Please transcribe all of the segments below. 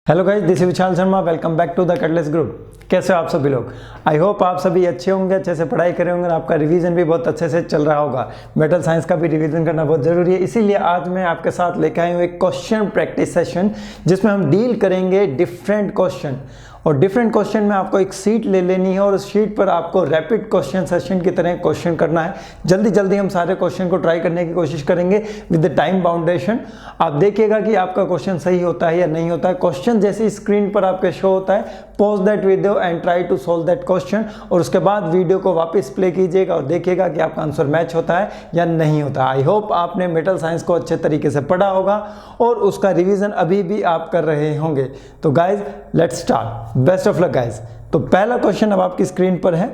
Hello guys, this is Vishal Sharma. Welcome back to the catalyst group. कैसे हो आप सभी लोग? आई होप आप सभी अच्छे होंगे, अच्छे से पढ़ाई करे होंगे और आपका रिवीजन भी बहुत अच्छे से चल रहा होगा। मेटल साइंस का भी रिवीजन करना बहुत जरूरी है, इसीलिए आज मैं आपके साथ लेकर आई हूँ एक क्वेश्चन प्रैक्टिस सेशन, जिसमें हम डील करेंगे डिफरेंट क्वेश्चन। और डिफरेंट क्वेश्चन में आपको एक शीट ले लेनी है और उस शीट पर आपको रैपिड क्वेश्चन सेशन की तरह क्वेश्चन करना है। जल्दी जल्दी हम सारे क्वेश्चन को ट्राई करने की कोशिश करेंगे विद द टाइम बाउंडेशन। आप देखिएगा कि आपका क्वेश्चन सही होता है या नहीं होता है। क्वेश्चन जैसे स्क्रीन पर आपके शो होता है, pause that video and try to solve that question, और उसके बाद वीडियो को वापस प्ले कीजिएगा और देखिएगा कि आपका आंसर मैच होता है या नहीं होता। आई होप आपने मेटल साइंस को अच्छे तरीके से पढ़ा होगा और उसका रिवीजन अभी भी आप कर रहे होंगे। तो guys let's start. Best of luck guys. तो पहला क्वेश्चन अब आपकी स्क्रीन पर है।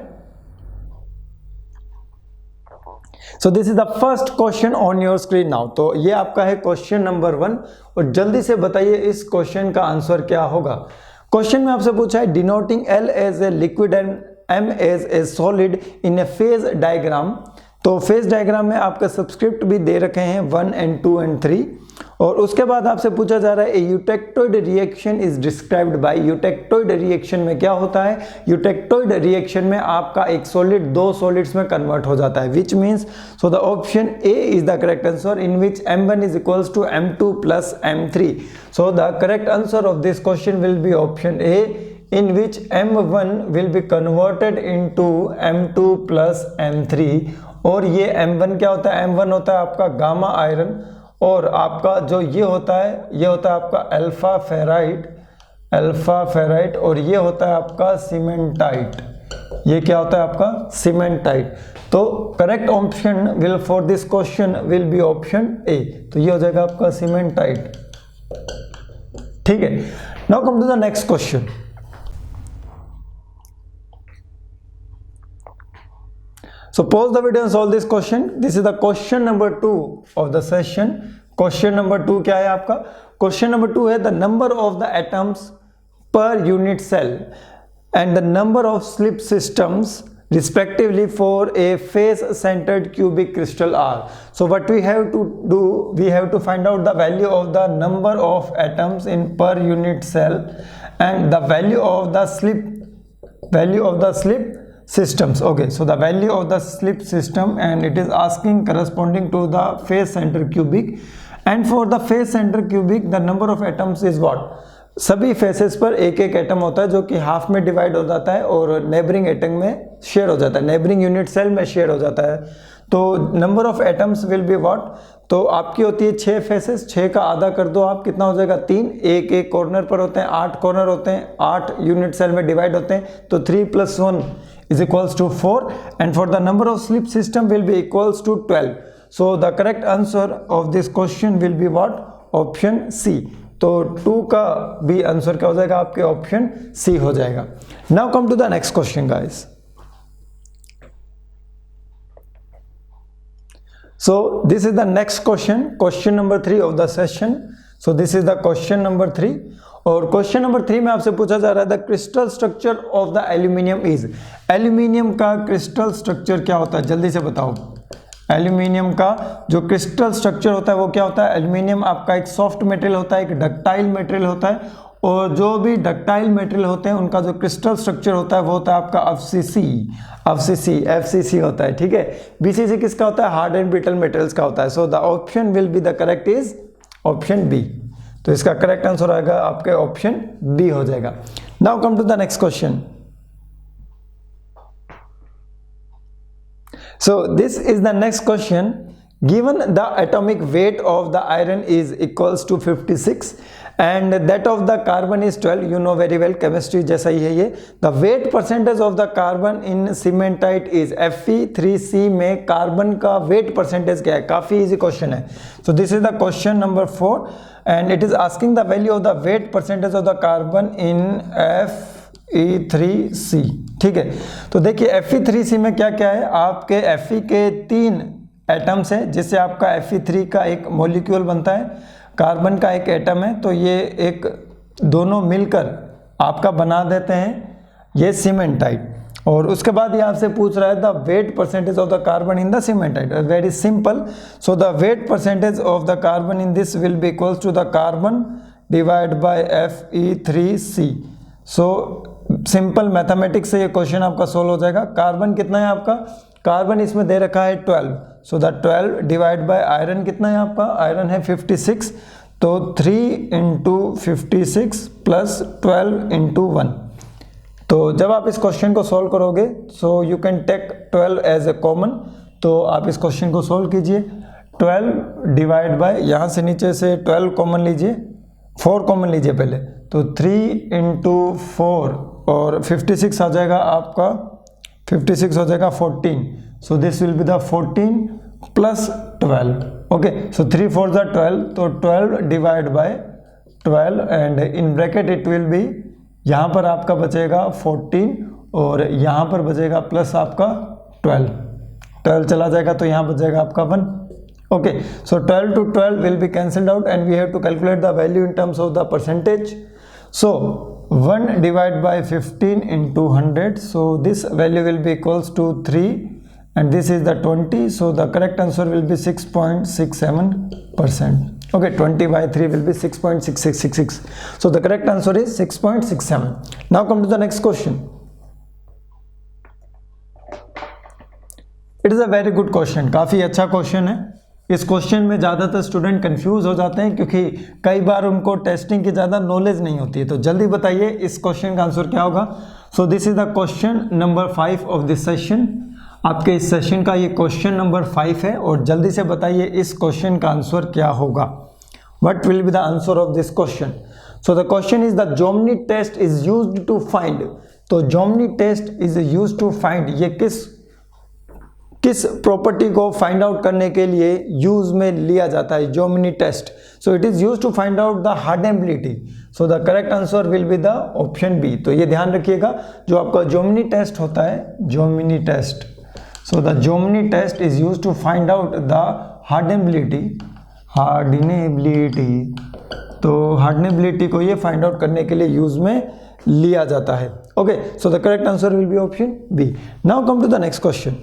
सो this is the first question on your screen now. तो ये आपका है क्वेश्चन नंबर 1 और जल्दी से बताइए इस क्वेश्चन का आंसर क्या होगा। क्वेश्चन में आपसे पूछा है denoting L as a liquid and M as a solid in a phase diagram. तो फेज डायग्राम में आपका सब्सक्रिप्ट भी दे रखे हैं 1 and 2 and 3। और उसके बाद आपसे पूछा जा रहा है eutectoid reaction is described bye. Eutectoid reaction में क्या होता है? यूटेक्टोइड रिएक्शन में आपका एक सॉलिड दो सॉलिड्स में कन्वर्ट हो जाता है, which means so the option A is the correct answer in which M1 is equals to M2 plus M3. So the correct answer of this question will be option A, in which M1 will be converted into M2 plus M3। और ये M1 क्या होता है? M1 होता है आपका gamma iron, और आपका जो ये होता है आपका अल्फा फेराइट, और ये होता है आपका सीमेंटाइट। ये क्या होता है आपका? सीमेंटाइट। तो correct option will for this question will be option A. तो ये हो जाएगा आपका सीमेंटाइट। ठीक है, now come to the next question. So pause the video and solve this question. This is the question number 2 of the session. Question number 2 क्या है आपका? Question number 2 है the number of the atoms per unit cell and the number of slip systems respectively for a face-centered cubic crystal are. So what we have to do, we have to find out the value of the number of atoms in per unit cell and the value of the slip systems. Okay, so the value of the slip system, and it is asking corresponding to the face center cubic, and for the face center cubic the number of atoms is what? सभी faces पर एक एक atom होता है जो कि half में divide हो जाता है और नेबरिंग एटम में शेयर हो जाता है, नेबरिंग यूनिट सेल में शेयर हो जाता है। तो number of atoms will be what? तो आपकी होती है 6 फेसेस, 6 का आधा कर दो आप, कितना हो जाएगा? 3। एक एक कॉर्नर पर होते हैं 8 कॉर्नर होते हैं, 8 यूनिट सेल में डिवाइड होते हैं। तो 3 + 1 is equals to 4, and for the number of slip system will be equals to 12. So the correct answer of this question will be what? Option C. तो 2 का भी आंसर क्या हो जाएगा? आपके ऑप्शन C हो जाएगा। Now come to the next question guys. So this is the next question number 3 of the session. So this is the question number 3, और क्वेश्चन नंबर 3 में आपसे पूछा जा रहा है the crystal structure of the aluminium is. Aluminium का crystal structure क्या होता है? जल्दी से बताओ। एल्यूमिनियम का जो क्रिस्टल स्ट्रक्चर होता है वो क्या होता है? एल्यूमिनियम आपका एक सॉफ्ट मटेरियल होता है, एक डक्टाइल मटेरियल होता है, और जो भी डक्टाइल मटेरियल होते हैं उनका जो क्रिस्टल स्ट्रक्चर होता है वो होता है आपका FCC होता है। ठीक है, BCC किसका होता है? हार्ड एंड ब्रिटल मटेरियल्स का होता है। So the option will be the correct is option B. तो इसका करेक्ट आंसर आएगा आपके ऑप्शन बी हो जाएगा। Now come to the next question. So this is the next question. Given the atomic weight of the iron is equals to 56 and that of the carbon is 12. You know very well, chemistry जैसा ही है ये। The weight percentage of the carbon in cementite is Fe3C। में carbon का wait percentage क्या है? काफी easy question है। So this is the question number 4 and it is asking the value of the weight percentage of the carbon in Fe3C। ठीक है, तो देखिए Fe3C में क्या क्या है? आपके Fe के 3 एटम्स है, जिससे आपका Fe3 का एक मॉलिक्यूल बनता है, कार्बन का एक एटम है, तो ये एक दोनों मिलकर आपका बना देते हैं ये सीमेंटाइट। और उसके बाद ये आपसे पूछ रहा है the weight percentage of the carbon in the cementite. Very simple. So the weight percentage of the carbon in this will be equals to the carbon divide by Fe3C। So simple mathematics से ये question आपका solve हो जाएगा। Carbon कितना है आपका, carbon इसमें दे रखा है 12, so the 12 divide by iron कितना है आपका, आयरन है 56, तो 3 इंटू 56 प्लस 12 इंटू 1। तो जब आप इस क्वेश्चन को सोल्व करोगे so you can take 12 as a common, तो आप इस क्वेश्चन को सोल्व कीजिए। 12 डिवाइड बाय, यहाँ से नीचे से 12 कॉमन लीजिए, 4 कॉमन लीजिए पहले, तो 3 इंटू 4 और 56 आ जाएगा आपका, 56 हो जाएगा 14, so this will be the 14 plus 12। Okay, so 3 4 the 12, तो 12 divide by 12 and in bracket it will B, यहाँ पर आपका बचेगा 14 और यहाँ पर बचेगा प्लस आपका 12 चला जाएगा, तो यहाँ बचेगा आपका 1। Okay, so 12 to 12 will be cancelled out and we have to calculate the value in terms of the percentage. So 1 divided by 15 into 100, so this value will be equals to 3 and this is the 20, so the correct answer will be 6.67%. Okay, 20 by 3 will be 6.6666. So the correct answer is 6.67. Now come to the next question. It is a very good question, काफ़ी अच्छा question है। इस question में ज़्यादातर student confuse हो जाते हैं क्योंकि कई बार उनको टेस्टिंग की ज़्यादा नॉलेज नहीं होती है। तो जल्दी बताइए इस क्वेश्चन का आंसर क्या होगा। सो this is the question number 5 of this session. आपके इस सेशन का ये क्वेश्चन नंबर 5 है और जल्दी से बताइए इस क्वेश्चन का आंसर क्या होगा। What will be the answer of this question? So the question is the Jomini test is used to find. तो Jomini test is used to find, ये किस प्रॉपर्टी को फाइंड आउट करने के लिए यूज में लिया जाता है Jomini test. So it is use to find out the hardenability, so the correct answer will be the option B. तो ये ध्यान रखिएगा, जो आपका Jomini टेस्ट होता है, Jomini test, so the Jomini test is use to find out the hardenability, तो hardenability को ये फाइंड आउट करने के लिए यूज में लिया जाता है। Okay, so the correct answer will be option B. Now come to the next question.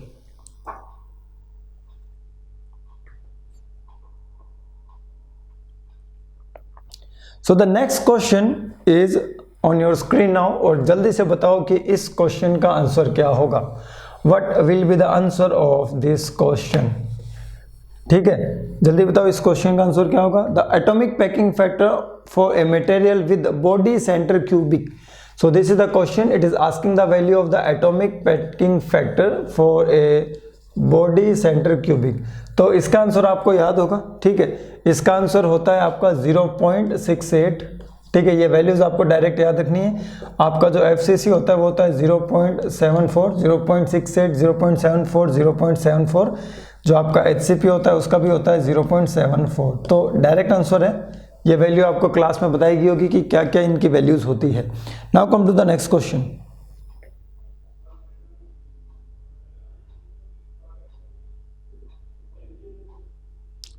So the next question is on your screen now, और जल्दी से बताओ कि इस क्वेश्चन का आंसर क्या होगा। What will be the answer of this question. ठीक है, जल्दी बताओ इस क्वेश्चन का आंसर क्या होगा। The atomic packing factor for a material with body centre cubic. So this is the question, it is asking the value of the atomic packing factor for a body centre cubic. तो इसका answer आपको याद होगा, ठीक है, इसका answer होता है आपका 0.68। ठीक है, ये वैल्यूज आपको डायरेक्ट याद रखनी है। आपका जो FCC होता है वो होता है 0.74, 0.68, 0.74, 0.74। जो आपका HCP होता है उसका भी होता है 0.74। तो डायरेक्ट आंसर है, ये वैल्यू आपको क्लास में बताई गई होगी कि क्या क्या इनकी वैल्यूज होती है। Now come to the next question.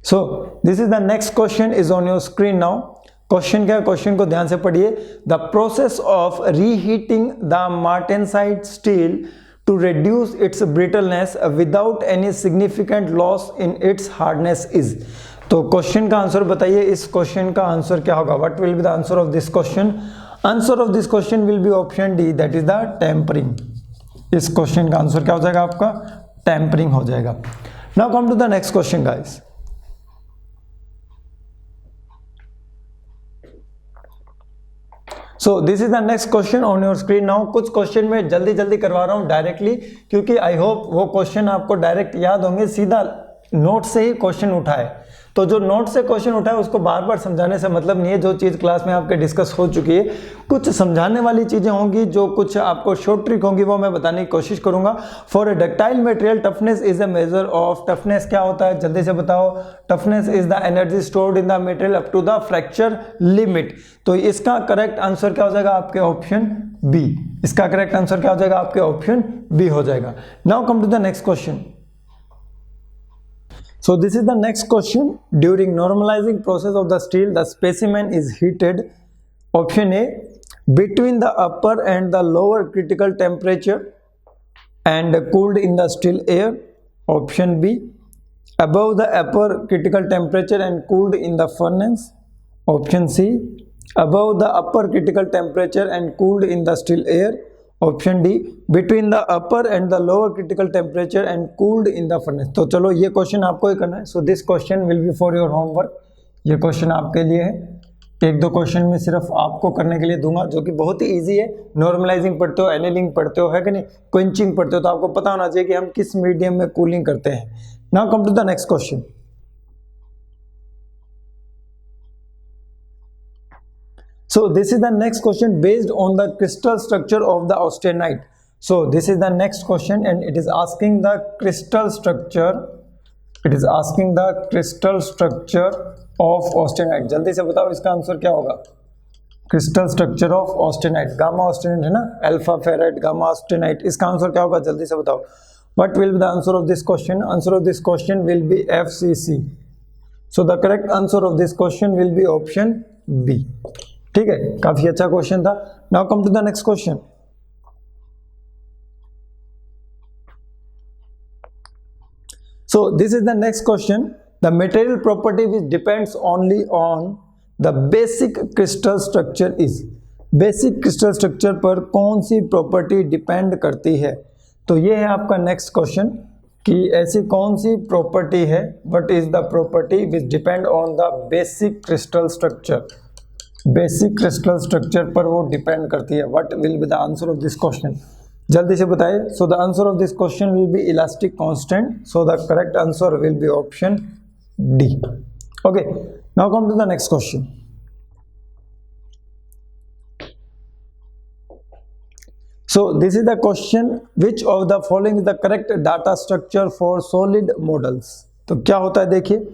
So this is the next question is on your screen now. Question क्या है, क्वेश्चन को ध्यान से पढ़िए। The process of reheating the martensite steel to reduce its brittleness without any significant loss in its hardness is। तो question का answer बताइए, इस क्वेश्चन का आंसर क्या होगा। What will be the answer of this question. Answer of this question will be option D, that is the tempering. इस question का answer क्या हो जाएगा आपका, टेम्परिंग हो जाएगा। Now come to the next question guys. So this is the next question on your screen now. कुछ question में जल्दी जल्दी करवा रहा हूं डायरेक्टली, क्योंकि आई होप वो क्वेश्चन आपको डायरेक्ट याद होंगे, सीधा नोट से ही क्वेश्चन उठाए। तो जो नोट से क्वेश्चन उठाए उसको बार बार समझाने से मतलब नहीं है। जो चीज़ क्लास में आपके डिस्कस हो चुकी है, कुछ समझाने वाली चीज़ें होंगी, जो कुछ आपको शॉर्ट ट्रिक होंगी, वो मैं बताने की कोशिश करूंगा। For a ductile material toughness is a measure of, toughness क्या होता है जल्दी से बताओ। Toughness is the energy stored in the material up to the fracture limit. तो इसका करेक्ट आंसर क्या हो जाएगा आपके ऑप्शन बी। इसका करेक्ट आंसर क्या हो जाएगा आपके ऑप्शन बी हो जाएगा। Now come to the next question. So this is the next question. During normalizing process of the steel, the specimen is heated. Option A, between the upper and the lower critical temperature and cooled in the still air. Option B, above the upper critical temperature and cooled in the furnace. Option C, above the upper critical temperature and cooled in the still air. Option D, between the upper and the lower critical temperature and cooled in the furnace. तो चलो ये question आपको ही करना है. So this question will B for your homework. ये question आपके लिए है. एक दो क्वेश्चन में सिर्फ आपको करने के लिए दूंगा, जो कि बहुत ही इजी है. नॉर्मलाइजिंग पढ़ते हो, एनेलिंग पढ़ते हो, है कि नहीं, क्वेंचिंग पढ़ते हो, तो आपको पता होना चाहिए कि हम किस मीडियम में कूलिंग करते हैं. Now come to the next question. So this is the next question based on the crystal structure of the austenite. So this is the next question and it is asking the crystal structure. It is asking the crystal structure of austenite. जल्दी से बताओ इसका answer क्या होगा. Crystal structure of austenite. Gamma austenite है ना, alpha ferrite, gamma austenite. इसका answer क्या होगा जल्दी से बताओ. What will be the answer of this question? Answer of this question will be FCC. So the correct answer of this question will be option B. ठीक है, काफी अच्छा क्वेश्चन था. Now come to the next question. So this is the next question. The material property which depends only on the basic crystal structure is. Basic crystal structure पर कौन सी property depend करती है. तो ये है आपका नेक्स्ट क्वेश्चन कि ऐसी कौन सी प्रॉपर्टी है, what is the property which depend on the basic crystal structure. Basic crystal structure पर वो डिपेंड करती है. What will be the answer of this question. जल्दी से बताइए. So the answer of this question will be elastic constant. So the correct answer will be option D. Okay, now come to the next question. So this is the question, which of the following is the correct data structure for solid models. तो क्या होता है देखिए,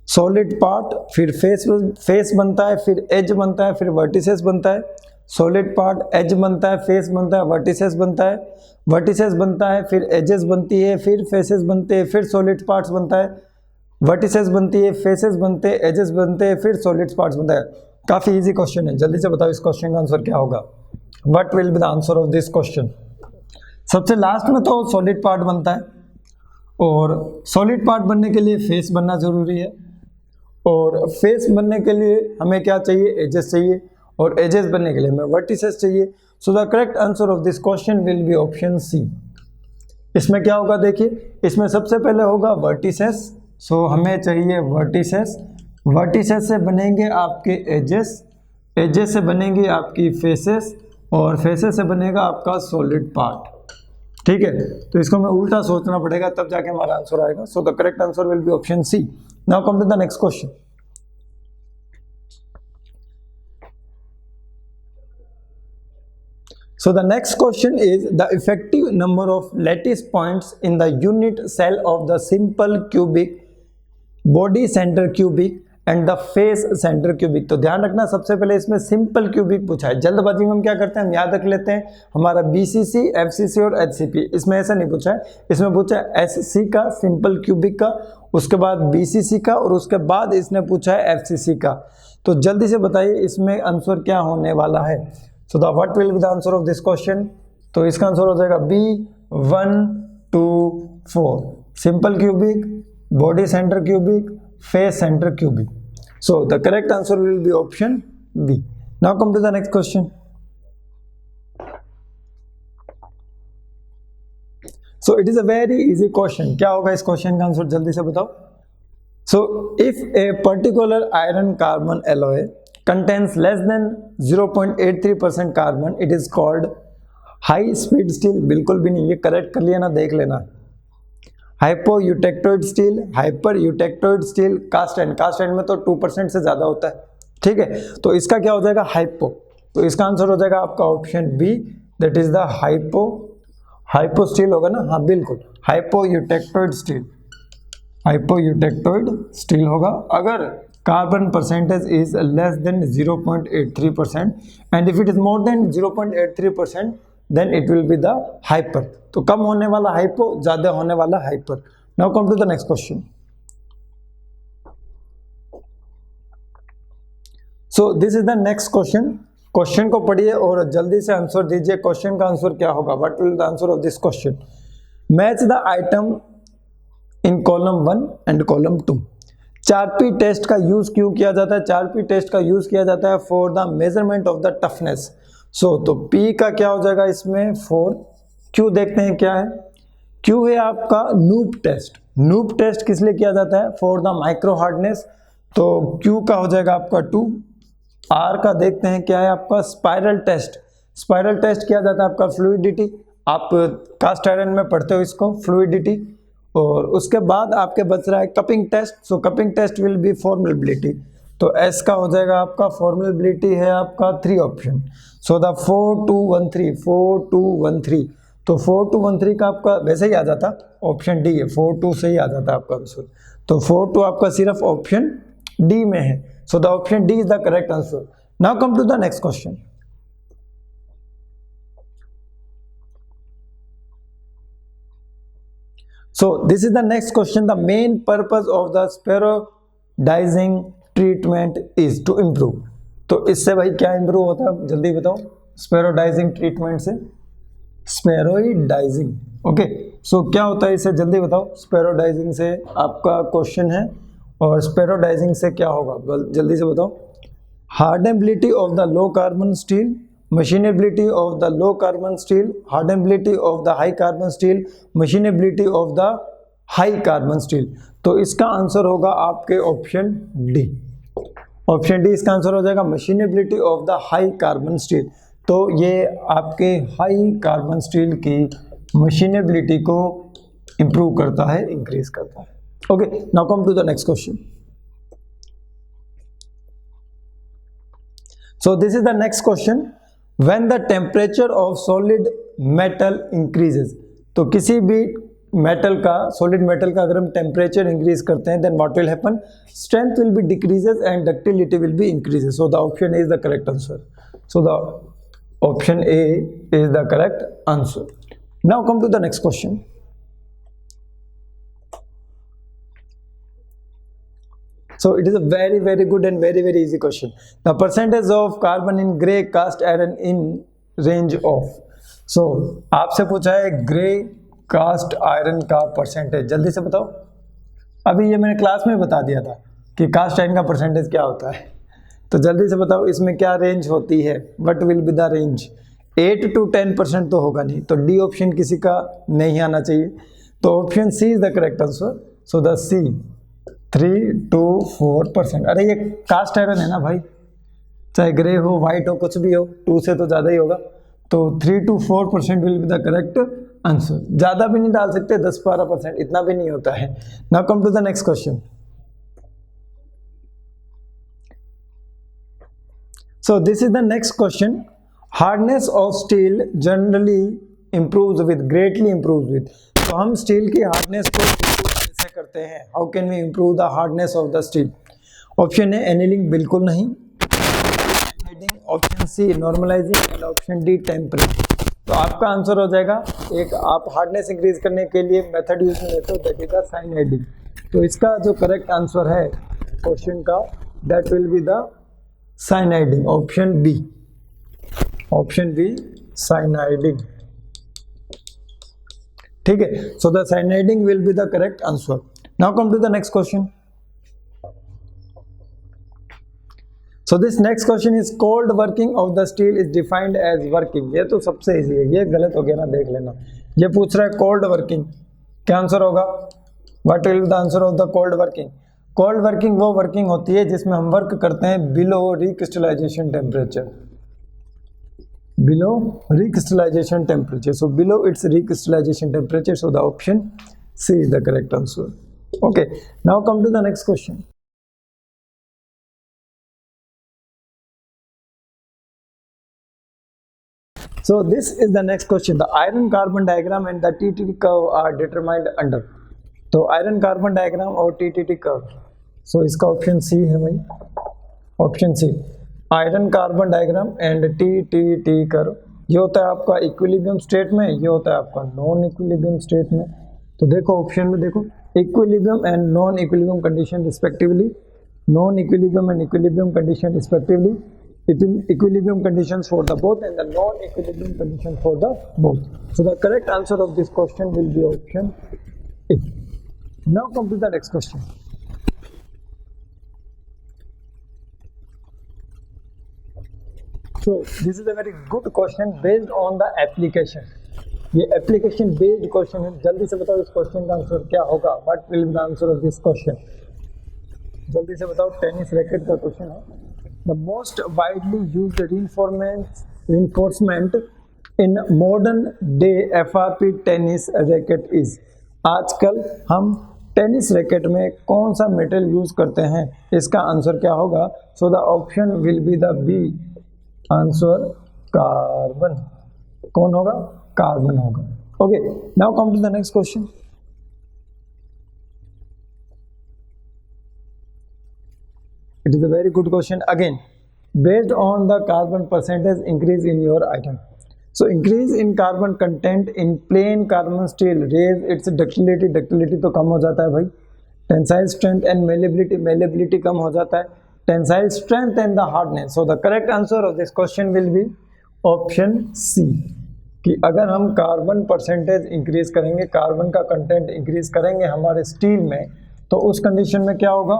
solid part, फिर face बनता है, फिर as बनता है, फिर वर्टिसेस बनता है. सॉलिड पार्ट, एज बनता है, फेस बनता है, वर्टिसेस बनता है, वर्टिसेस बनता है, फिर एजेस बनती है, फिर फेसेस बनते हैं, फिर सॉलिड पार्ट्स बनता है, वर्टिसेस बनती है, फेसेस बनते हैं, एजेस बनते हैं, फिर सॉलिड पार्ट्स बनता है. काफ़ी इजी क्वेश्चन है. जल्दी से बताओ इस क्वेश्चन का आंसर क्या होगा. What will be the answer of this question. सबसे लास्ट में तो सॉलिड पार्ट बनता है, और सॉलिड पार्ट बनने के लिए फेस बनना जरूरी है, और फेस बनने के लिए हमें क्या चाहिए, एजेस चाहिए, और एजेस बनने के लिए हमें वर्टिसेस चाहिए. So the correct answer of this question will be option C. इसमें क्या होगा देखिए, इसमें सबसे पहले होगा वर्टिसेस. सो हमें चाहिए वर्टिसेस. वर्टिसेस से बनेंगे आपके एजेस, एजेस से बनेंगी आपकी फेसेस, और फेसेस से बनेगा आपका सॉलिड पार्ट. ठीक है, तो इसको हमें उल्टा सोचना पड़ेगा, तब जाके हमारा आंसर आएगा. So the correct answer will be option C. Now come to the next question. So the next question is the effective number of lattice points in the unit cell of the simple cubic, body center cubic and the face center cubic. तो ध्यान रखना, सबसे पहले इसमें simple cubic पूछा है. जल्दबाजी में हम क्या करते हैं, हम याद रख लेते हैं हमारा BCC, FCC और HCP. इसमें ऐसा नहीं पूछा है, इसमें पूछा है SC का, सिंपल क्यूबिक का, उसके बाद BCC का, और उसके बाद इसने पूछा है FCC का. तो जल्दी से बताइए इसमें आंसर क्या होने वाला है. So the what will be the answer of this question. तो इसका आंसर हो जाएगा B 1 2 4. Simple cubic, body centre cubic, face centre cubic. So the correct answer will be option B. Now come to the next question. So it is a very easy question. क्या होगा इस question का answer, जल्दी से बताओ. So if a particular iron carbon alloy contains less than 0.83% carbon, it is called high speed steel. बिल्कुल भी नहीं, ये करेक्ट कर लिया ना, देख लेना. Hypo eutectoid steel, hyper eutectoid steel, cast iron. Cast iron में तो 2% से ज़्यादा होता है. ठीक है, तो इसका क्या हो जाएगा, हाइपो. तो इसका आंसर हो जाएगा आपका option B, that is the hypo. Hypo steel होगा ना, हाँ बिल्कुल, hypo eutectoid steel. Hypo eutectoid steel होगा अगर carbon percentage is less than 0.83%, and if it is more than 0.83% then it will be the hyper. तो कम होने वाला हाइपो, ज्यादा होने वाला hyper. Now come to the next question. So this is the next question. Question को पढ़िए और जल्दी से आंसर दीजिए. क्वेश्चन का आंसर क्या होगा, what will the answer of this question. Match the item in column 1 and column 2. Charpy test का यूज क्यों किया जाता है? चारपी टेस्ट का यूज किया जाता है for the measurement of the toughness. So तो पी का क्या हो जाएगा इसमें 4। क्यू देखते हैं क्या है। क्यू है आपका नूप टेस्ट। नूप टेस्ट किस लिए किया जाता है? For the micro hardness. तो क्यू का हो जाएगा आपका 2। आर का देखते हैं क्या है आपका स्पाइरल टेस्ट। स्पाइरल टेस्ट किया जाता है आपका फ्लूइडिटी। आप कास्ट आयरन में पढ़ते हो इसको, फ्लूइडिटी। और उसके बाद आपके बच रहा है cupping test. So cupping test will be formability. तो एस का हो जाएगा आपका फॉर्मेबिलिटी है आपका 3 ऑप्शन। So the 4213 4213। तो 4213 का आपका वैसे ही आ जाता, ऑप्शन डी है, 42 से ही आ जाता है आपका आंसर। तो 42 आपका सिर्फ ऑप्शन डी में है। So the option D is the correct answer. Now come to the next question. So this is the next question. The main purpose of the spheroidizing treatment is to improve. तो इससे भाई क्या improve होता है जल्दी बताओ। spheroidizing treatment से spheroidizing, okay. सो क्या होता है इससे जल्दी बताओ। spheroidizing से आपका क्वेश्चन है और spheroidizing से क्या होगा जल्दी से बताओ। hardenability of the low carbon steel, machinability of the low carbon steel, hardenability of the high carbon steel, machinability of the high carbon steel। तो इसका आंसर होगा आपके ऑप्शन डी। ऑप्शन डी इसका आंसर हो जाएगा machinability of the high carbon steel। तो ये आपके हाई कार्बन स्टील की machinability को इंप्रूव करता है, इंक्रीज करता है। Okay, now come to the next question. So this is the next question. When the temperature of solid metal increases, तो किसी भी मेटल का, सॉलिड मेटल का अगर हम टेम्परेचर इंक्रीज करते हैं, then what will happen? Strength will be decreases and ductility will be increases. So the option A is the correct answer. So the option A is the correct answer. Now come to the next question. So it is a very good and very easy question. The percentage of carbon in grey cast iron in range of. So आपसे पूछा है grey cast iron का percentage, जल्दी से बताओ। अभी ये मैंने क्लास में बता दिया था कि कास्ट आयरन का परसेंटेज क्या होता है, तो जल्दी से बताओ इसमें क्या रेंज होती है। What will be the range? 8 to 10% तो होगा नहीं, तो डी ऑप्शन किसी का नहीं आना चाहिए। तो option C is the correct answer. So the C 3 to 4%। अरे ये कास्ट आयरन है ना भाई, चाहे ग्रे हो वाइट हो कुछ भी हो, 2 से तो ज़्यादा ही होगा। तो 3 to 4% will be the correct answer. ज़्यादा भी नहीं डाल सकते, 10-12%, इतना भी नहीं होता है। Now come to the next question. So this is the next question. Hardness of steel generally improves with, greatly improves with. तो हम स्टील की हार्डनेस को करते हैं। How can we improve the hardness of the steel? Option है annealing, बिल्कुल नहीं। Option C normalizing and option D tempering. तो आपका आंसर हो जाएगा एक, आप हार्डनेस इंक्रीज करने के लिए मेथड यूज में लेते हो, दैट इज द साइनाइडिंग। तो इसका जो करेक्ट आंसर है क्वेश्चन का, that will be the cyaniding, option B. Option B cyaniding, ठीक है। So the cyaniding will be the correct answer. Now come to the next question. So this next question is cold working of the steel is defined as working. ये तो सबसे easy है, ये गलत हो गया ना, देख लेना। ये पूछ रहा है कोल्ड वर्किंग, क्या आंसर होगा? What will be the answer of the cold working? Cold working वो वर्किंग होती है जिसमें हम वर्क करते हैं below recrystallisation temperature, below recrystallization temperature. So below its recrystallization temperature. So the option C is the correct answer. Okay, now come to the next question. So this is the next question. The iron carbon diagram and the TTT curve are determined under. तो iron carbon diagram और TTT curve. So इसका option C है भाई, option C। Iron carbon diagram and T curve, ये होता है आपका equilibrium state में, ये होता है आपका नॉन इक्विलिब्रियम स्टेट में। तो देखो ऑप्शन में देखो, equilibrium and non equilibrium condition respectively, non equilibrium and equilibrium condition respectively, equilibrium conditions for the both and the non-equilibrium condition for the both. So the correct answer of this question will be option A. Now come to the next question. So this is a very good question based on the application. ये application based question है. जल्दी से बताओ इस question का answer क्या होगा. What will be the answer of this question. जल्दी से बताओ. टेनिस रैकेट का क्वेश्चन है. The most widely used reinforcement in modern day FRP tennis racket is. आजकल हम टेनिस रैकेट में कौन सा मेटल यूज करते हैं, इसका आंसर क्या होगा. So the option will be the B answer carbon. कौन होगा? कार्बन होगा. Okay, now come to the next question. It is a very good question again. Based on the carbon percentage increase in your item. So increase in carbon content in plain carbon steel raise its ductility. ductility तो कम हो जाता है भाई. Tensile strength and malleability. malleability कम हो जाता है. Tensile strength and the hardness. So the correct answer of this question will be option C. कि अगर हम कार्बन परसेंटेज इंक्रीज करेंगे, कार्बन का कंटेंट इंक्रीज करेंगे हमारे स्टील में, तो उस कंडीशन में क्या होगा,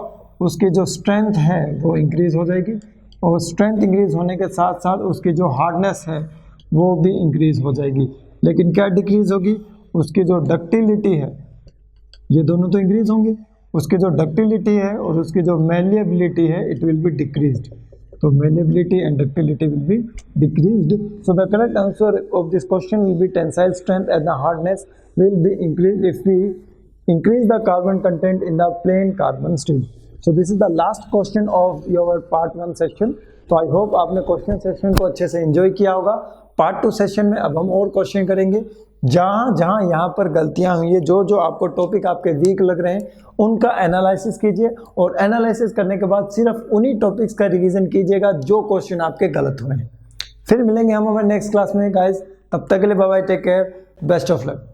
उसकी जो स्ट्रेंथ है वो इंक्रीज हो जाएगी, और स्ट्रेंथ इंक्रीज होने के साथ साथ उसकी जो हार्डनेस है वो भी इंक्रीज हो जाएगी. लेकिन क्या डिक्रीज होगी, उसकी जो डक्टिलिटी है, ये दोनों तो इंक्रीज होंगे, उसकी जो डक्टिलिटी है और उसकी जो मैलिएबिलिटी है इट विल बी डिक्रीज्ड. तो malleability and ductility will be decreased. So the correct answer of this question will be tensile strength and the hardness will be increase if we increase the carbon content in the plain carbon steel. So this is the last question of your part 1 session. तो I hope आपने question session को अच्छे से enjoy किया होगा. Part 2 session में अब हम और क्वेश्चन करेंगे. जहाँ जहाँ यहाँ पर गलतियाँ हुई है, जो जो आपको टॉपिक आपके वीक लग रहे हैं, उनका एनालिसिस कीजिए, और एनालिसिस करने के बाद सिर्फ उन्हीं टॉपिक्स का रिवीजन कीजिएगा जो क्वेश्चन आपके गलत हुए हैं. फिर मिलेंगे हम हमारे नेक्स्ट क्लास में गाइज. तब तक के लिए bye bye, take care, best of luck.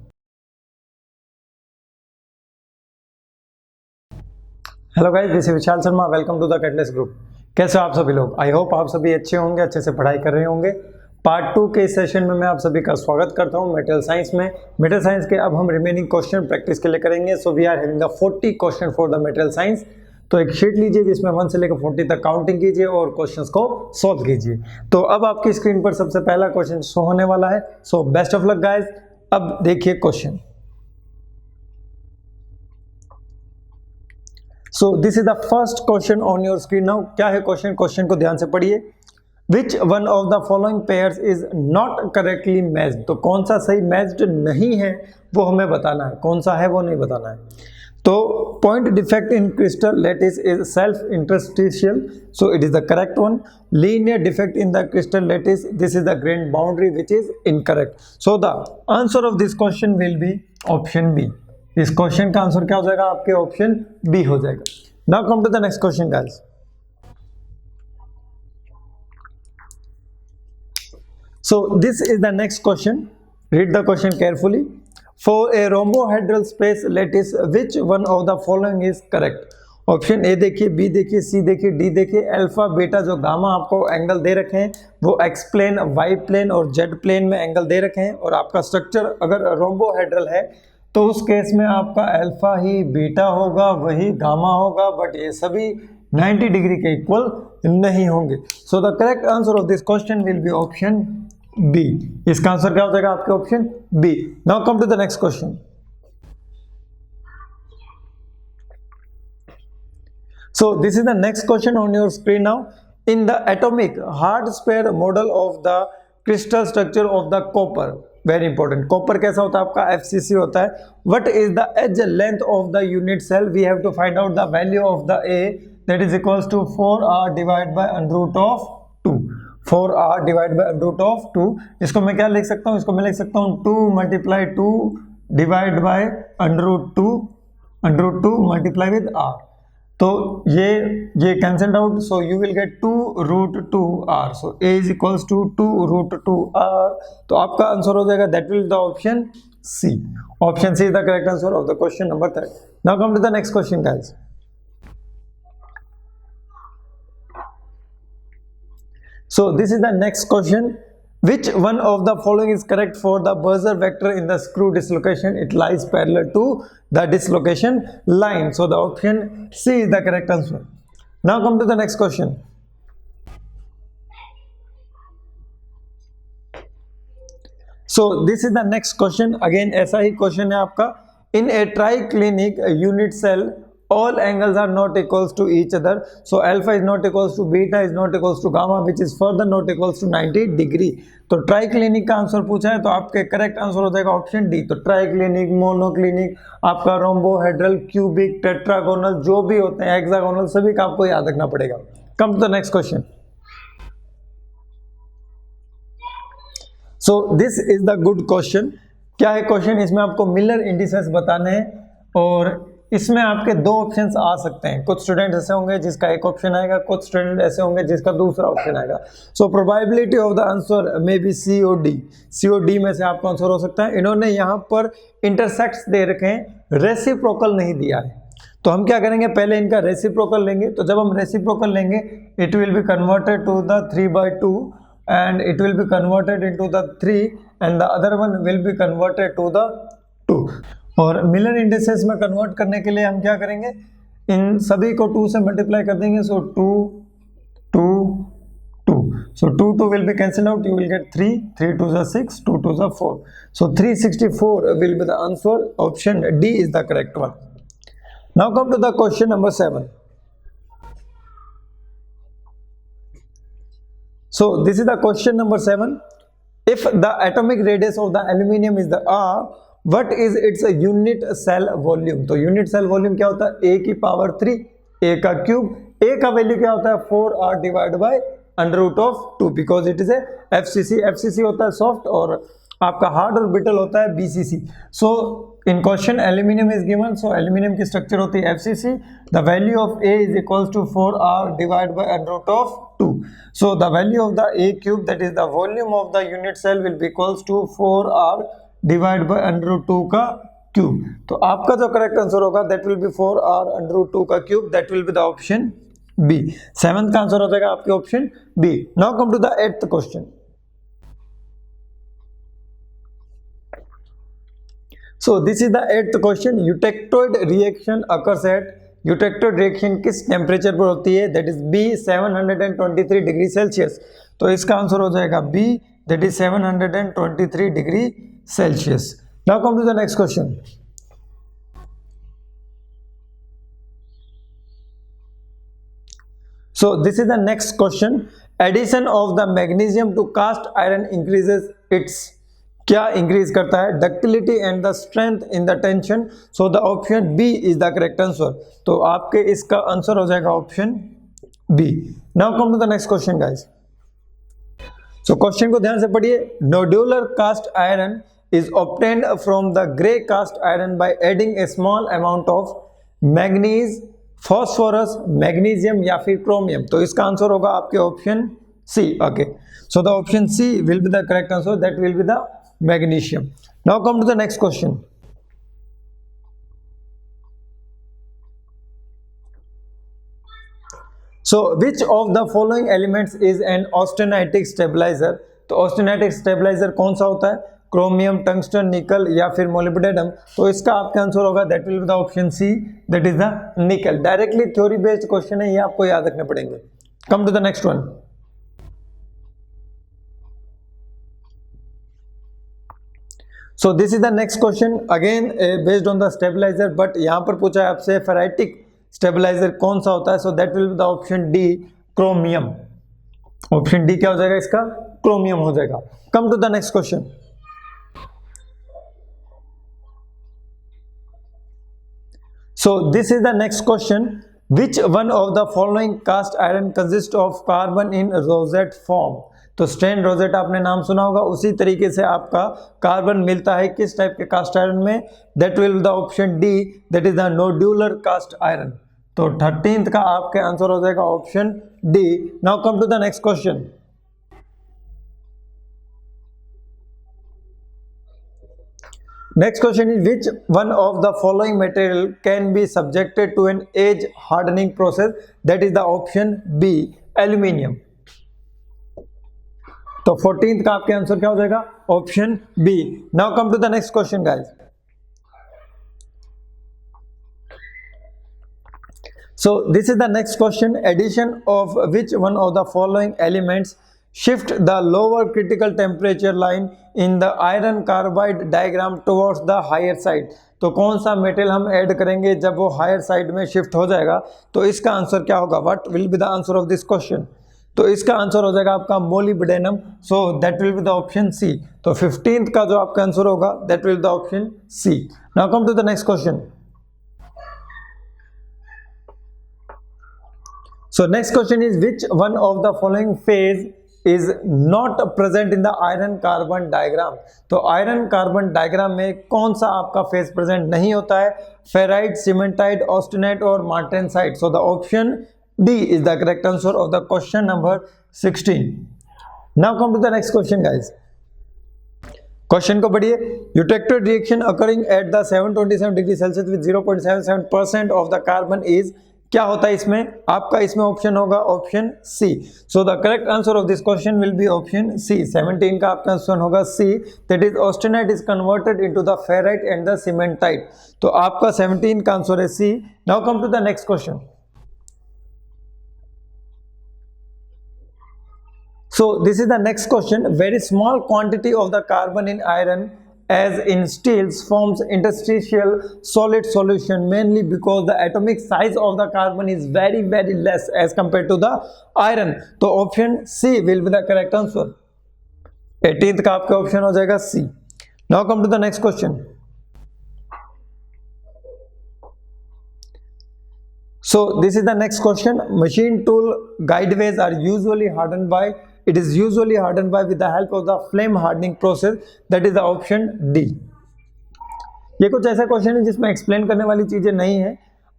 Hello guys, this is Vishal Sharma. Welcome to the catalyst group. कैसे हो आप सभी लोग? आई होप आप सभी अच्छे होंगे, अच्छे से पढ़ाई कर रहे होंगे. पार्ट 2 के इस सेशन में मैं आप सभी का स्वागत करता हूं मेटल साइंस में. मेटल साइंस के अब हम रिमेनिंग क्वेश्चन प्रैक्टिस के लिए करेंगे. So we are having 40 question for the metal science. तो एक शीट लीजिए जिसमें 1 से लेकर 40 तक काउंटिंग कीजिए और क्वेश्चंस को सॉल्व कीजिए. तो अब आपकी स्क्रीन पर सबसे पहला क्वेश्चन शो होने वाला है. So best of luck guys. अब देखिए question. So this is the first question on your screen now. क्या है क्वेश्चन? क्वेश्चन को ध्यान से पढ़िए. Which one of the following pairs is not correctly matched? तो कौन सा सही मैच्ड नहीं है वो हमें बताना है. कौन सा है वो नहीं बताना है. तो point defect in crystal lattice is self interstitial, so it is the correct one. Linear defect in the crystal lattice, this is the grain boundary, which is incorrect. So the answer of this question will be option B. इस question का answer क्या हो जाएगा? आपके option B हो जाएगा. Now come to the next question guys. So this is the next question. Read the question carefully. For a rhombohedral space lattice which one of the following is correct? Option A देखिए, B देखिए, C देखिए, D देखिए. Alpha, beta, जो gamma आपको angle दे रखे हैं वो एक्स प्लेन, वाई प्लेन और जेड प्लेन में एंगल दे रखे हैं. और आपका स्ट्रक्चर अगर रोम्बोहेड्रल है तो उस केस में आपका अल्फा ही बीटा होगा, वही गामा होगा, बट ये सभी 90 डिग्री के इक्वल नहीं होंगे. So the correct answer of this question will be option B. इसका आंसर क्या हो जाएगा? आपके option B. Now come to the next question. So this is the next question on your screen now. In the atomic hard sphere model of the crystal structure of the copper, very important. Copper कैसा होता है आपका? FCC होता है. What is the edge length of the unit cell? We have to find out the value of the A, that is equals to 4r divide by √2. 4r divide by √2. इसको मैं क्या लिख सकता हूँ? इसको मैं लिख सकता हूँ 2 × 2 divide by √2 multiply with r. तो ये cancelled out, so you will get 2√2r. So a is equals to 2√2r. तो आपका आंसर हो जाएगा, that will the option C. Option C is the correct answer of the question number 3. Now come to the next question guys. So this is the next question. Which one of the following is correct for the buzzer vector in the screw dislocation? It lies parallel to the dislocation line. So the option C is the correct answer. Now come to the next question. So this is the next question, again ऐसा ही question है आपका। In a triclinic unit cell all angles are not equals to each other, so alpha is not equals to beta is not equals to gamma, which is further not equals to 90 degree. तो triclinic का answer पूछा है तो आपके correct answer हो जाएगा option D. तो triclinic, monoclinic, आपका रोम्बोहेड्रल, क्यूबिक, टेट्रागोनल, जो भी होते हैं, हेक्सागोनल, सभी का आपको याद रखना पड़ेगा। Come to the next question. So this is the good question. क्या है क्वेश्चन? इसमें आपको मिलर इंडिसेस बताने हैं और इसमें आपके दो ऑप्शंस आ सकते हैं। कुछ स्टूडेंट ऐसे होंगे जिसका एक ऑप्शन आएगा, कुछ स्टूडेंट ऐसे होंगे जिसका दूसरा ऑप्शन आएगा। So probability of the answer may be C और डी। सी और डी में से आपका आंसर हो सकता है। इन्होंने यहाँ पर इंटरसेक्ट्स दे रखे हैं, रेसिप्रोकल नहीं दिया है। तो हम क्या करेंगे, पहले इनका रेसिप्रोकल लेंगे। तो जब हम रेसिप्रोकल लेंगे, it will be converted to the 3/2 and it will be converted into the 3 and the other one will be converted to the 2। और मिलर इंडिसेस में कन्वर्ट करने के लिए हम क्या करेंगे, इन सभी को 2 से मल्टीप्लाई कर देंगे। सो 2 2 2, so 2 2 will be cancelled out, you will get 3 3 2 is 6, 2 2 is 4, so 364 will be the answer। Option D is the correct one। Now come to the question number 7। So this is the question number 7। If the atomic radius of the aluminium is the R, what is its unit cell volume? तो unit cell volume क्या होता है? A की power 3, A का cube. A का value क्या होता है? 4R divide by under root of 2, because it is a FCC। FCC होता है सॉफ्ट और आपका हार्ड और ब्रिटल होता है BCC। So in question aluminium is given, so aluminium की स्ट्रक्चर होती है FCC। The value of A is equals to 4R divide by under root of 2। So the value of the A cube, that is the volume of the unit cell, will be equals to 4R divided by under root 2 का cube. तो आपका जो correct answer होगा that will be 4R under root 2 का cube, that will be the option B। 7th का answer हो जाएगा आपके option B। Now come to the 8th question। So this is the 8th question। Eutectoid reaction occurs at, eutectoid reaction किस temperature पर होती है? That is B 723 degree Celsius. तो इसका आंसर हो जाएगा B, that is 723 degree Celsius. Now come to the next question. So this is the next question. Addition of the magnesium to cast iron increases its, क्या increase करता है? Ductility and the strength in the tension. So the option B is the correct answer. तो आपके इसका answer हो जाएगा option B. Now come to the next question guys. So question को ध्यान से पढ़िए। Nodular cast iron is obtained from the grey cast iron by adding a small amount of manganese, phosphorus, magnesium या फिर chromium. तो इसका answer होगा आपके option C. Okay, so the option C will be the correct answer, that will be the magnesium। Now come to the next question। So which of the following elements is an austenitic stabilizer? तो austenitic stabilizer कौन सा होता है? Chromium, tungsten, निकल या फिर molybdenum. तो इसका आपका आंसर होगा that will be the option C, that is the nickel. Directly theory based question है, ये आपको याद रखने पड़ेंगे। कम to the next one. So this is the next question, again based on the stabilizer, but यहाँ पर पूछा है आपसे फेराइटिक स्टेबलाइजर कौन सा होता है? So that will be the option D, chromium. Option D क्या हो जाएगा इसका? क्रोमियम हो जाएगा। Come to the next question. So this is the next question। Which one of the following cast iron consists of carbon in rosette form? तो strand rosette आपने नाम सुना होगा, उसी तरीके से आपका कार्बन मिलता है किस टाइप के कास्ट आयरन में? That will be the option D, that is the nodular cast iron. तो 13th का आपके आंसर हो जाएगा option D. Now come to the next question. Next question is which one of the following material can be subjected to an age hardening process? That is the option B, aluminium. तो 14th का आपके answer क्या हो जाएगा? Option B. Now come to the next question guys. So this is the next question. Addition of which one of the following elements shift the lower critical temperature line in the iron carbide diagram towards the higher side। तो कौन सा metal हम add करेंगे जब वो higher side में shift हो जाएगा, तो इसका आंसर क्या होगा, what will be the answer of this question. तो इसका आंसर हो जाएगा आपका molybdenum, so that will be the option C. तो 15th का जो आपका आंसर होगा that will be the option C. Now come to the next question. So next question is, which one of the following phase is not present in the iron carbon diagram। तो iron carbon diagram में कौन सा आपका phase present नहीं होता है, ferrite, cementite, austenite और martensite. So the option D is the correct answer of the question number 16। Now come to the next question guys. Question को पढ़िए। Eutectoid reaction occurring at the 727 degree Celsius with 0.77% of the carbon is, क्या होता है इसमें, आपका इसमें option होगा option C. So the correct answer of this question will be option C. 17 का आपका आंसर होगा C, that is austenite is converted into the ferrite and the cementite. तो आपका 17 का आंसर है C. Now come to the next question. So this is the next question. Very small quantity of the carbon in iron as in steels forms interstitial solid solution mainly because the atomic size of the carbon is very less as compared to the iron। तो option C will be the correct answer। 18th का आपका option हो जाएगा C। Now come to the next question। So this is the next question। Machine tool guideways are usually hardened by, it is usually hardened by with the help of the flame hardening process, that is the option D। ये कुछ ऐसा question है जिसमें explain करने वाली चीजें नहीं है।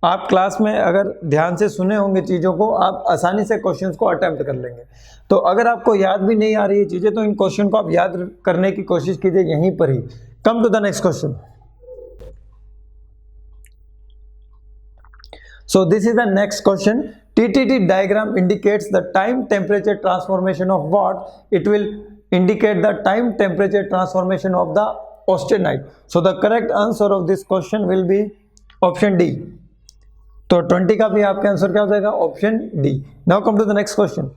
आप क्लास में अगर ध्यान से सुने होंगे चीजों को, आप आसानी से क्वेश्चंस को अटेम्प्ट कर लेंगे। तो अगर आपको याद भी नहीं आ रही है चीजें, तो इन क्वेश्चन को आप याद करने की कोशिश कीजिए यहीं पर ही। Come to the next question. So this is the next question। TTT diagram indicates the time temperature transformation of what? It will indicate the time temperature transformation of the austenite। So the correct answer of this question will be option D। तो 20 का भी आपका answer क्या हो जाएगा, option D। Now come to the next question।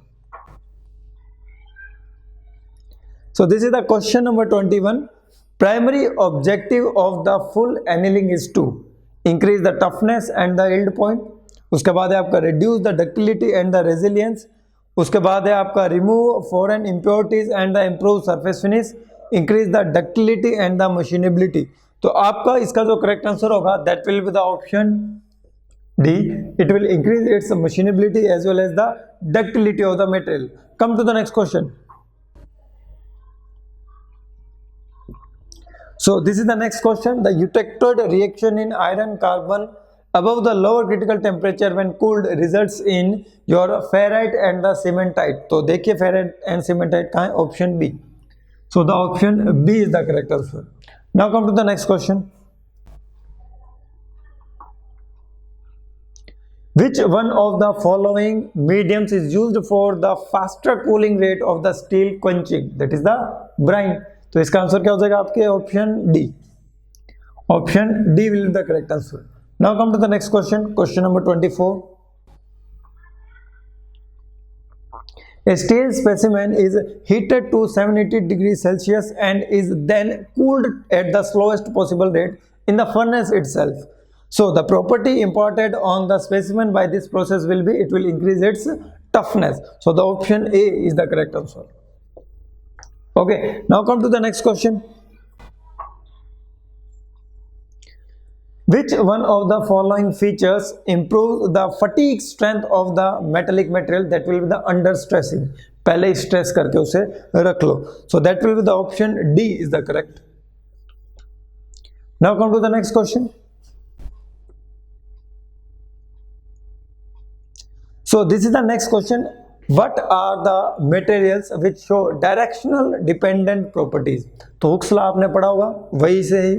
So this is the question number 21। Primary objective of the full annealing is to increase the toughness and the yield point। उसके बाद है आपका reduce the ductility and the resilience। उसके बाद है आपका remove foreign impurities and the improve surface finish, increase the ductility and the machinability। तो आपका इसका जो करेक्ट आंसर होगा that will be the option D। It will increase its machinability as well as the ductility of the material। Come to the next question। So this is the next question। The Eutectoid reaction in iron carbon above the lower critical temperature when cooled results in your ferrite and the cementite। तो देखिए ferrite and cementite कहाँ है, option B. So the option B is the correct answer। Now come to the next question। Which one of the following mediums is used for the faster cooling rate of the steel quenching, that is the brine। तो इसका answer क्या हो जाएगा आपके, option D. Option D will be the correct answer. Now come to the next question, question number 24। A steel specimen is heated to 780 degrees Celsius and is then cooled at the slowest possible rate in the furnace itself। So the property imparted on the specimen by this process will be, it will increase its toughness। So the option A is the correct answer। Okay, now come to the next question। Which one of the following features improves the fatigue strength of the metallic material, that will be the under stressing। पहले stress करके उसे रख लो। So that will be the option D is the correct। Now come to the next question। So this is the next question। What are the materials which show directional dependent properties। तो Hooke's law आपने पढ़ा होगा, वही से ही।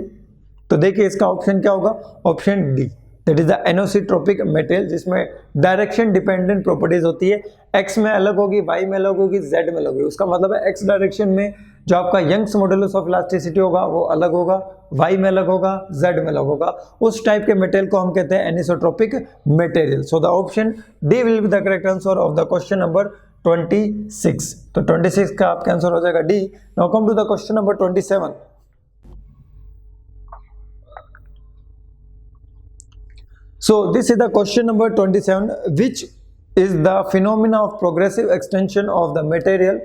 तो देखिए इसका option क्या होगा, option D, that is the anisotropic material जिसमें डायरेक्शन डिपेंडेंट प्रॉपर्टीज होती है। एक्स में अलग होगी, वाई में अलग होगी, जेड में अलग होगी। उसका मतलब है एक्स डायरेक्शन में जो आपका यंग्स मॉडुलस ऑफ इलास्टिसिटी होगा वो अलग होगा, वाई में अलग होगा, जेड में अलग होगा। उस टाइप के मटेरियल को हम कहते हैं anisotropic material. So the option D will be the correct answer of the question number 26। तो 26 का आपका आंसर हो जाएगा D. Now come to the question number 27। So this is the question number 27, which is the phenomena of progressive extension of the material,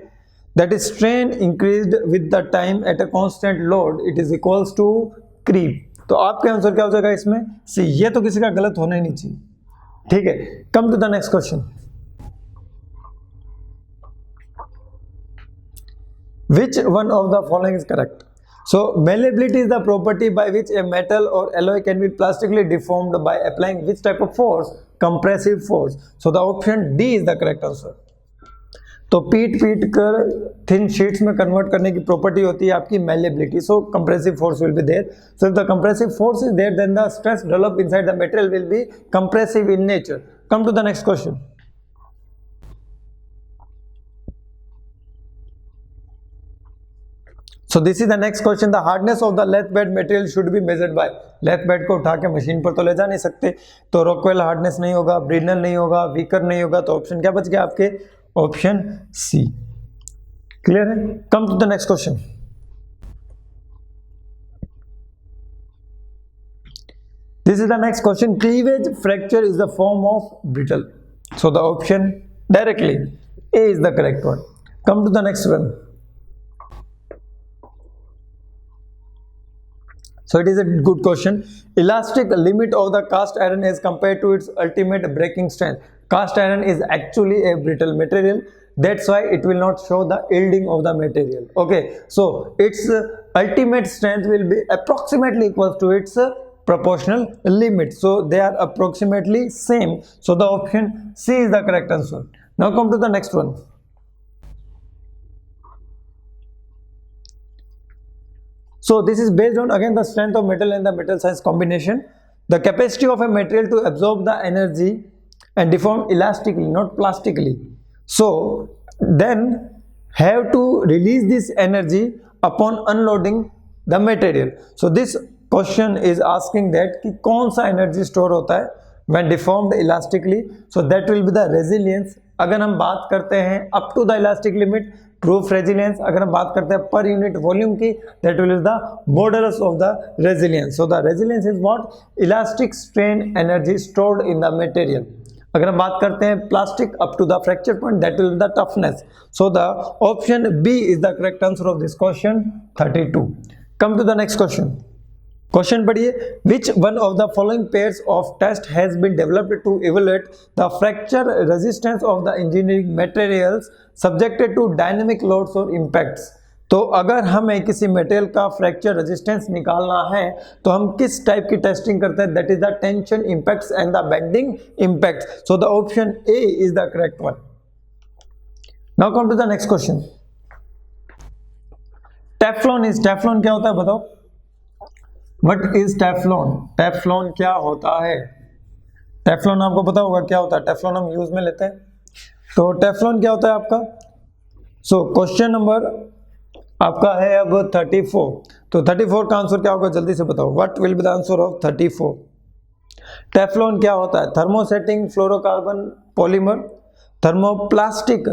that is strain increased with the time at a constant load, it is equals to creep। तो आपके answer क्या हो जाएगा इसमें? सी। ये तो किसी का गलत होना ही नहीं चाहिए, ठीक है। Come to the next question. Which one of the following is correct? So malleability is the property by which a metal or alloy can be plastically deformed by applying which type of force? Compressive force। So the option D is the correct answer। तो पीट कर thin sheets में convert करने की property होती है आपकी malleability। So compressive force will be there। So if the compressive force is there, then the stress developed inside the material will be compressive in nature। Come to the next question। So this is the next question। The hardness of the lathe bed material should be measured by। lathe bed को उठा के machine पर तो ले जा नहीं सकते, तो रॉकवेल हार्डनेस नहीं होगा, ब्रिनल नहीं होगा, वीकर नहीं होगा, तो ऑप्शन क्या बच गया आपके? Option C. क्लियर है? Come to the next question. This is the next question. Cleavage fracture is the form of brittle. So the option directly A is the correct one. Come to the next one. So it is a good question। Elastic limit of the cast iron as compared to its ultimate breaking strength। Cast iron is actually a brittle material, that's why it will not show the yielding of the material। Okay, so its ultimate strength will be approximately equal to its proportional limit, so they are approximately same। So the option C is the correct answer। Now come to the next one। So this is based on again the strength of metal and the metal size combination, the capacity of a material to absorb the energy and deform elastically, not plastically। So then have to release this energy upon unloading the material। So this question is asking that कि कौन सा energy store होता है when deformed elastically। So that will be the resilience। अगर हम बात करते हैं up to the elastic limit, proof resilience। अगर हम बात करते हैं पर यूनिट वॉल्यूम की, that will be the modulus of the resilience। So the resilience is what? Elastic strain energy stored in the material। अगर हम बात करते हैं plastic up to the fracture point, that will be the toughness। So the option B is the correct answer of this question 32। Come to the next question। Question पढ़िए। Which one of the following pairs of test has been developed to evaluate the fracture resistance of the engineering materials subjected to dynamic loads और impacts. तो अगर हमें किसी material का fracture resistance निकालना है तो हम किस टाइप की टेस्टिंग करते हैं? That is the tension impacts and the bending impacts. So the option A is the correct one. Now come to the next question. Teflon क्या होता है बताओ? What is Teflon? टेफ्लॉन क्या होता है? टेफ्लॉन आपको पता होगा क्या होता है? टेफ्लॉन हम यूज में लेते हैं। तो टेफ्लॉन क्या होता है आपका? सो क्वेश्चन नंबर आपका है अब 34। तो 34 का आंसर क्या होगा जल्दी से बताओ। What will be the answer of 34? Teflon क्या होता है? Thermosetting fluorocarbon polymer, thermoplastic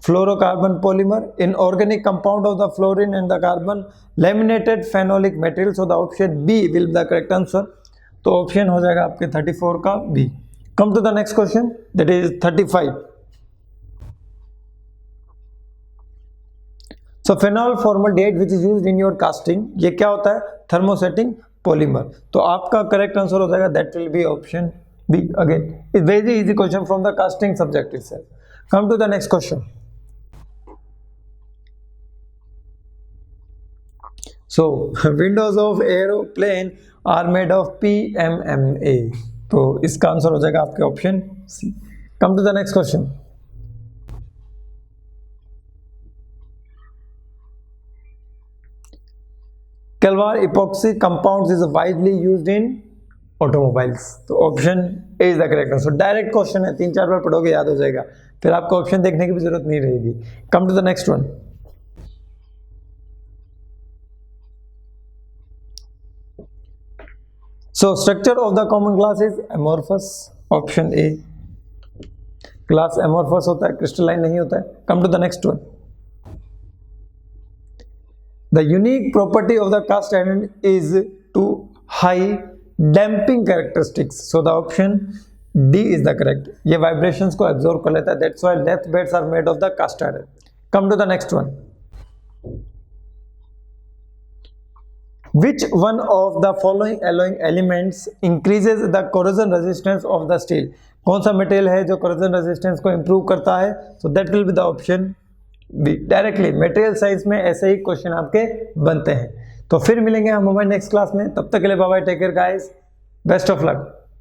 fluorocarbon polymer, inorganic compound of the fluorine and the carbon, laminated phenolic material। So the option B will be the correct answer। तो option हो जाएगा आपके 34 का B। Come to the next question, that is 35। So phenol formaldehyde which is used in your casting, ये क्या होता है? Thermosetting polymer. तो आपका करेक्ट आंसर हो जाएगा that will be option B। Again it's very easy question from the casting subject itself। Come to the next question। So windows of aeroplane are made of PMMA। तो इसका answer हो जाएगा आपके option C. Come to the next question। Calvar epoxy compounds is widely used in automobiles। तो option A is the correct answer. Direct question है, 3-4 बार पढ़ोगे याद हो जाएगा, फिर आपको ऑप्शन देखने की भी जरूरत नहीं रहेगी। Come to the next one. So structure of the common glass is amorphous. Option A. Glass amorphous होता है, क्रिस्टलाइन नहीं होता है। Come to the next one. The unique property of the cast iron is to high damping characteristics, so the option D is the correct. ये vibrations को absorb कर लेता है, that's why death beds are made of the cast iron. Come to the next one. Which one of the following alloying elements increases the corrosion resistance of the steel? कौन सा material है जो corrosion resistance को improve करता है? So that will be the option B. Directly material science में ऐसे ही question आपके बनते हैं। तो फिर मिलेंगे हम हमारे नेक्स्ट क्लास में, तब तक के लिए bye bye, take care guys, best of luck.